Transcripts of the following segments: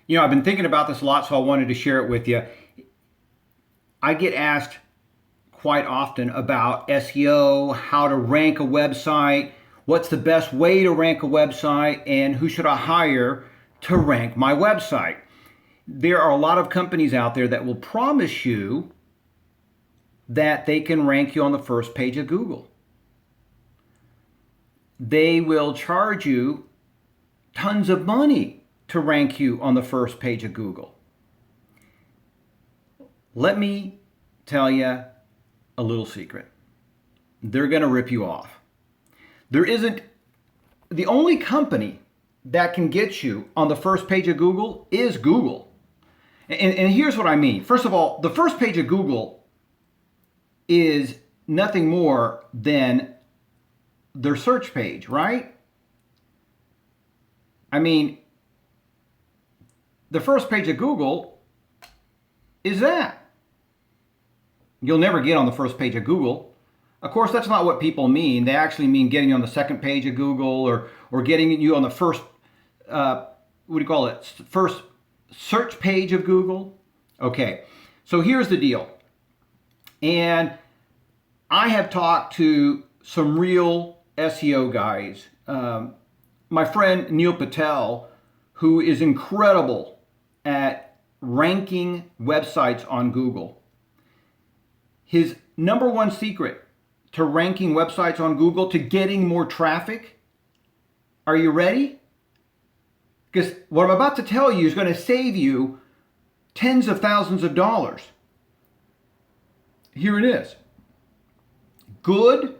I've been thinking about this a lot, so I wanted to share it with you. I get asked quite often about SEO, how to rank a website, what's the best way to rank a website, and who should I hire to rank my website. There are a lot of companies out there that will promise you that they can rank you on the first page of Google. They will charge you tons of money to rank you on the first page of Google. Let me tell you a little secret. They're going to rip you off. The only company that can get you on the first page of Google is Google. And here's what I mean. First of all, the first page of Google is nothing more than their search page, right? I mean, the first page of Google is that. You'll never get on the first page of Google. Of course, that's not what people mean. They actually mean getting you on the second page of Google or getting you on the first, first search page of Google. Okay, so here's the deal. And I have talked to some real SEO guys. My friend Neil Patel, who is incredible at ranking websites on Google. His number one secret to ranking websites on Google, to getting more traffic, are you ready? Because what I'm about to tell you is going to save you tens of thousands of dollars. Here it is. Good,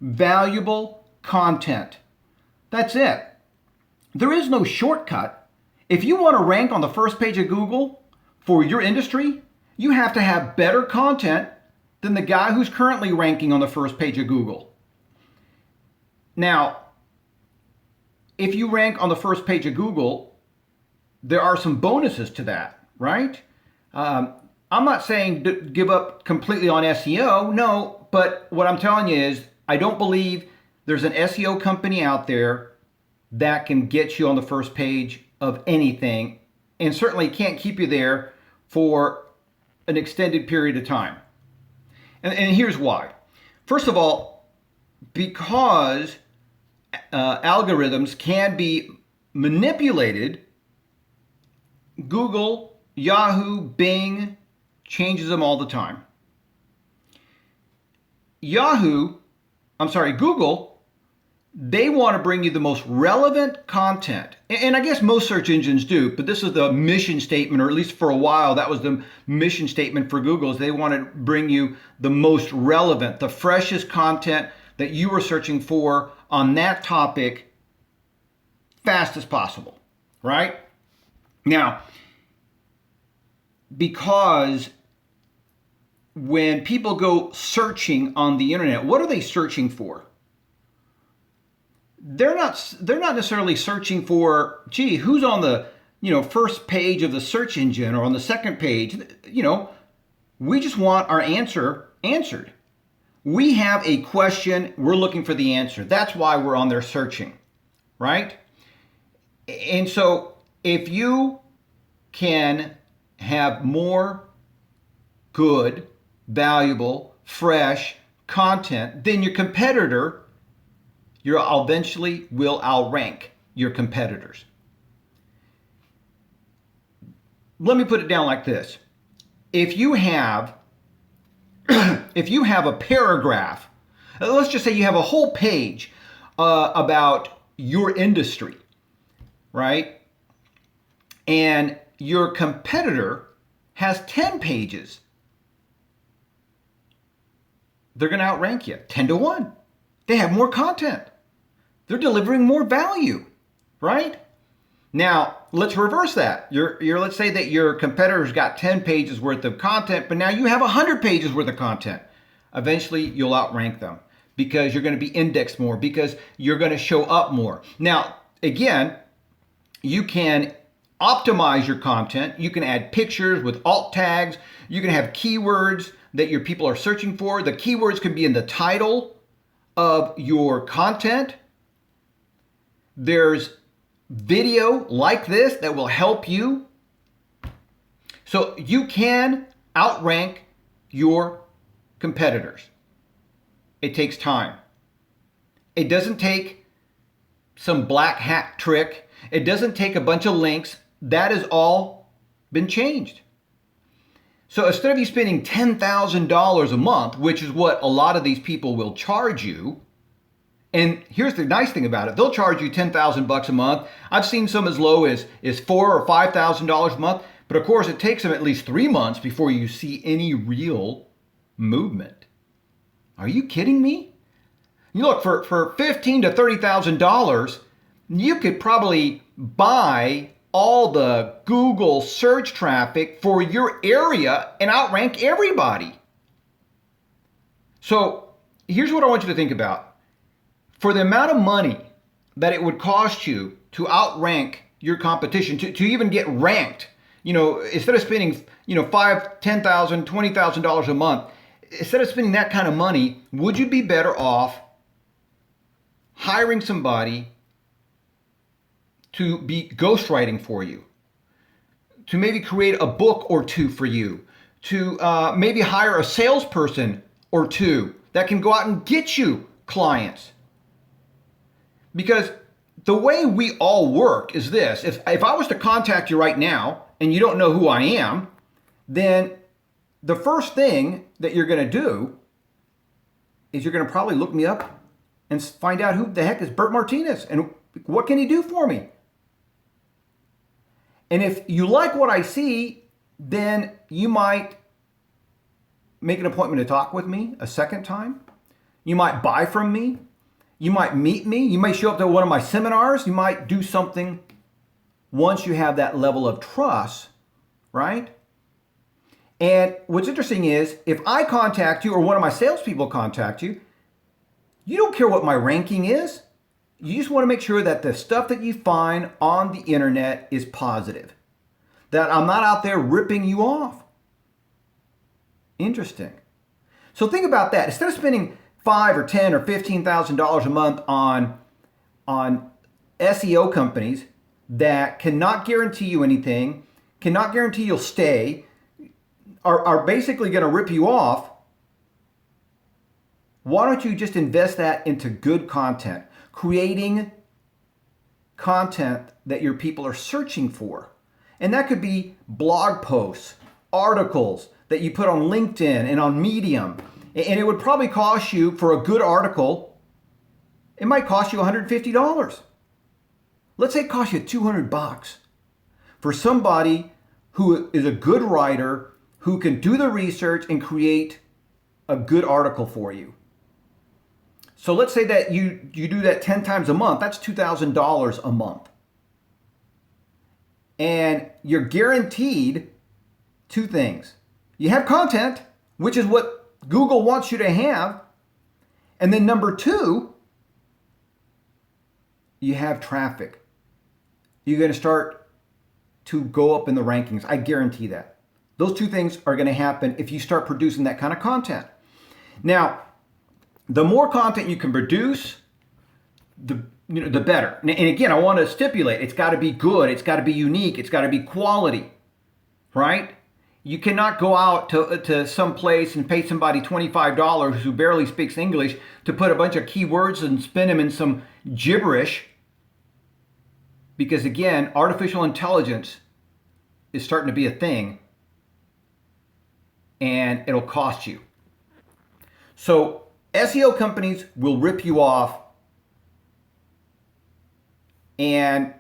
valuable content. That's it. There is no shortcut. If you want to rank on the first page of Google for your industry, you have to have better content than the guy who's currently ranking on the first page of Google. Now, if you rank on the first page of Google, there are some bonuses to that, right? I'm not saying give up completely on SEO, no, but what I'm telling you is I don't believe there's an SEO company out there that can get you on the first page of anything, and certainly can't keep you there for an extended period of time. And here's why. First of all, because algorithms can be manipulated, Google, Yahoo, Bing changes them all the time. Google, they want to bring you the most relevant content. And I guess most search engines do, but this is the mission statement, or at least for a while, that was the mission statement for Google, is they want to bring you the most relevant, the freshest content that you were searching for on that topic fast as possible, right? Now, because when people go searching on the internet, what are they searching for? They're not necessarily searching for, gee, who's on the first page of the search engine or on the second page. We just want our answer answered. We have a question, we're looking for the answer. That's why we're on there searching, right? And so if you can have more good, valuable, fresh content than your competitor, you eventually will outrank your competitors. Let me put it down like this. If you have a paragraph, let's just say you have a whole page about your industry, right? And your competitor has 10 pages. They're going to outrank you 10-1. They have more content. They're delivering more value, right? Now, let's reverse that. Let's say that your competitor's got 10 pages worth of content, but now you have 100 pages worth of content. Eventually, you'll outrank them because you're going to be indexed more, because you're going to show up more. Now, again, you can optimize your content. You can add pictures with alt tags. You can have keywords that your people are searching for. The keywords can be in the title of your content. There's video like this that will help you So you can outrank your competitors. It takes time. It doesn't take some black hat trick. It doesn't take a bunch of links. That has all been changed. So instead of you spending $10,000 a month, which is what a lot of these people will charge you, and here's the nice thing about it, they'll charge you $10,000 a month. I've seen some as low as $4,000 or $5,000 a month, but of course it takes them at least 3 months before you see any real movement. Are you kidding me? You look, for $15,000 to $30,000, you could probably buy all the Google search traffic for your area and outrank everybody. So here's what I want you to think about. For the amount of money that it would cost you to outrank your competition, to even get ranked, instead of spending, $5,000, $10,000, $20,000 a month, instead of spending that kind of money, would you be better off hiring somebody to be ghostwriting for you, to maybe create a book or two for you, to maybe hire a salesperson or two that can go out and get you clients? Because the way we all work is this. If I was to contact you right now and you don't know who I am, then the first thing that you're going to do is you're going to probably look me up and find out who the heck is Bert Martinez and what can he do for me. And if you like what I see, then you might make an appointment to talk with me a second time. You might buy from me. You might meet me. You might show up to one of my seminars. You might do something once you have that level of trust, right? And what's interesting is if I contact you or one of my salespeople contact you, you don't care what my ranking is. You just want to make sure that the stuff that you find on the internet is positive, that I'm not out there ripping you off. Interesting. So think about that. Instead of spending $5,000 or $10,000 or $15,000 a month on SEO companies that cannot guarantee you anything, cannot guarantee you'll stay, are basically going to rip you off, why don't you just invest that into good content, creating content that your people are searching for? And that could be blog posts, articles that you put on LinkedIn and on Medium. And it would probably cost you, for a good article, it might cost you $150. Let's say it costs you $200 for somebody who is a good writer, who can do the research and create a good article for you. So let's say that you do that 10 times a month. That's $2,000 a month. And you're guaranteed two things. You have content, which is what Google wants you to have. And then number two, you have traffic. You're going to start to go up in the rankings. I guarantee that. Those two things are going to happen if you start producing that kind of content. Now, the more content you can produce, the better. And again, I want to stipulate, it's got to be good, it's got to be unique, it's got to be quality, right? You cannot go out to some place and pay somebody $25 who barely speaks English to put a bunch of keywords and spin them in some gibberish. Because again, artificial intelligence is starting to be a thing, and it'll cost you. So SEO companies will rip you off, and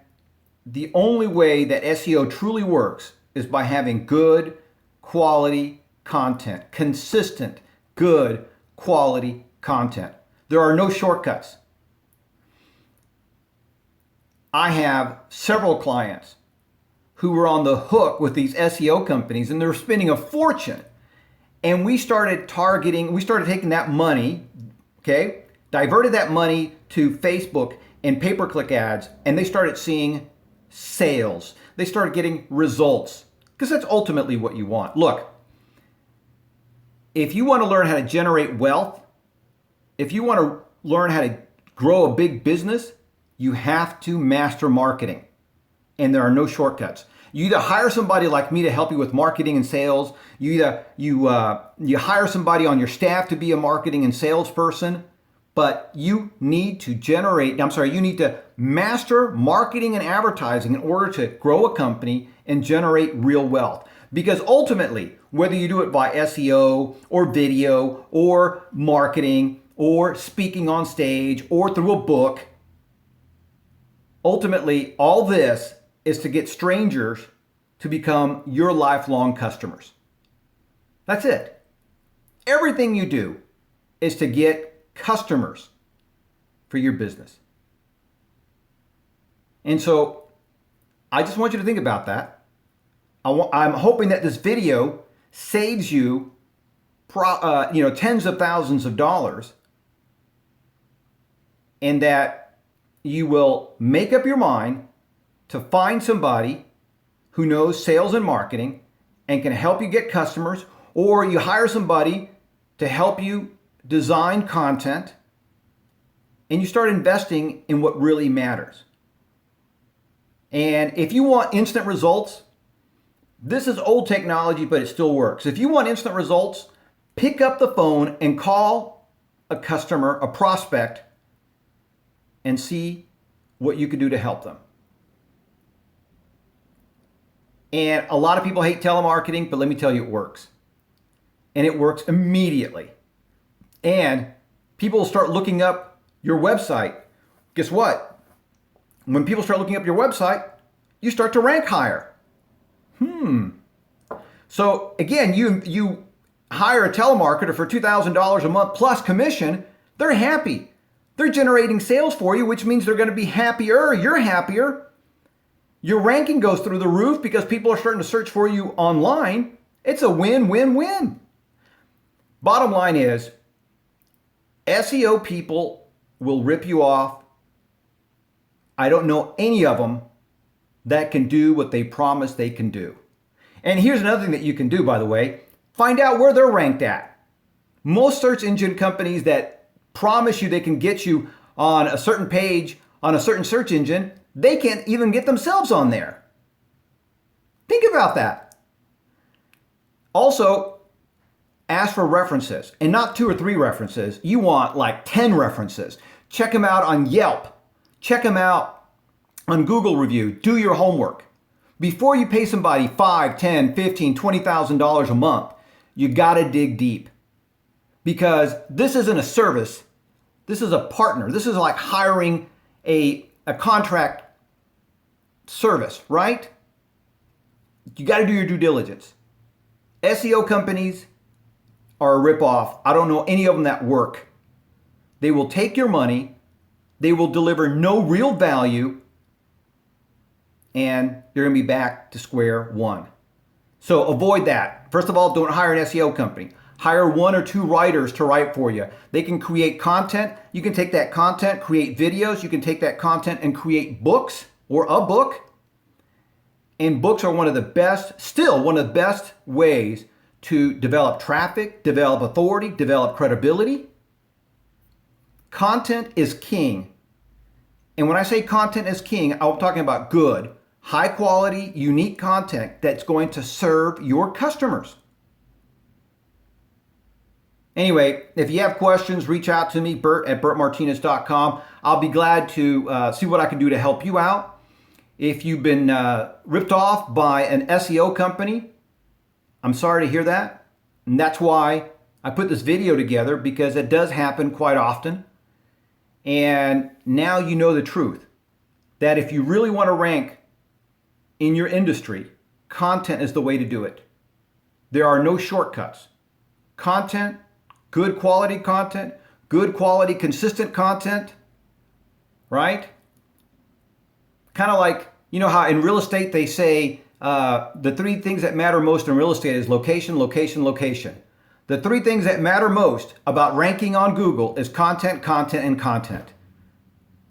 the only way that SEO truly works is by having good quality content, consistent, good quality content. There are no shortcuts. I have several clients who were on the hook with these SEO companies, and they were spending a fortune. And we started taking that money, okay, diverted that money to Facebook and pay-per-click ads, and they started seeing sales. They started getting results, because that's ultimately what you want. Look, if you want to learn how to generate wealth, if you want to learn how to grow a big business, you have to master marketing. And there are no shortcuts. You either hire somebody like me to help you with marketing and sales. You hire somebody on your staff to be a marketing and salesperson. But you need to you need to master marketing and advertising in order to grow a company and generate real wealth. Because ultimately, whether you do it by SEO or video or marketing or speaking on stage or through a book, ultimately, all this is to get strangers to become your lifelong customers. That's it. Everything you do is to get customers for your business. And so I just want you to think about that. I'm hoping that this video saves you tens of thousands of dollars, and that you will make up your mind to find somebody who knows sales and marketing and can help you get customers, or you hire somebody to help you design content, and you start investing in what really matters. And if you want instant results, this is old technology, but it still works. If you want instant results, pick up the phone and call a customer, a prospect, and see what you can do to help them. And a lot of people hate telemarketing, but let me tell you, it works. And it works immediately. And people will start looking up your website. Guess what? When people start looking up your website, you start to rank higher. So again, you hire a telemarketer for $2,000 a month plus commission. They're happy. They're generating sales for you, which means they're going to be happier. You're happier. Your ranking goes through the roof because people are starting to search for you online. It's a win-win-win. Bottom line is, SEO people will rip you off. I don't know any of them that can do what they promise they can do. And here's another thing that you can do, by the way. Find out where they're ranked at. Most search engine companies that promise you they can get you on a certain page, on a certain search engine, they can't even get themselves on there. Think about that. Also, ask for references, and not 2 or 3 references. You want like 10 references. Check them out on Yelp. Check them out on Google Review. Do your homework. Before you pay somebody $5, $10, $15, $20,000 a month, you gotta dig deep. Because this isn't a service. This is a partner. This is like hiring a contract service, right? You gotta do your due diligence. SEO companies are a ripoff. I don't know any of them that work. They will take your money, they will deliver no real value, and you're gonna be back to square one. So avoid that. First of all, don't hire an SEO company. Hire 1 or 2 writers to write for you. They can create content. You can take that content, create videos. You can take that content and create books or a book. And books are one of the best ways to develop traffic, develop authority, develop credibility. Content is king. And when I say content is king, I'm talking about good, high quality, unique content that's going to serve your customers. Anyway, if you have questions, reach out to me, Bert at bertmartinez.com. I'll be glad to see what I can do to help you out. If you've been ripped off by an SEO company, I'm sorry to hear that. And that's why I put this video together, because it does happen quite often. And now you know the truth, that if you really want to rank in your industry, content is the way to do it. There are no shortcuts. Content, good quality content, good quality, consistent content, right? Kind of like, you know how in real estate they say the 3 things that matter most in real estate is location, location, location. The 3 things that matter most about ranking on Google is content, content, and content.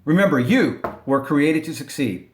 Remember, you were created to succeed.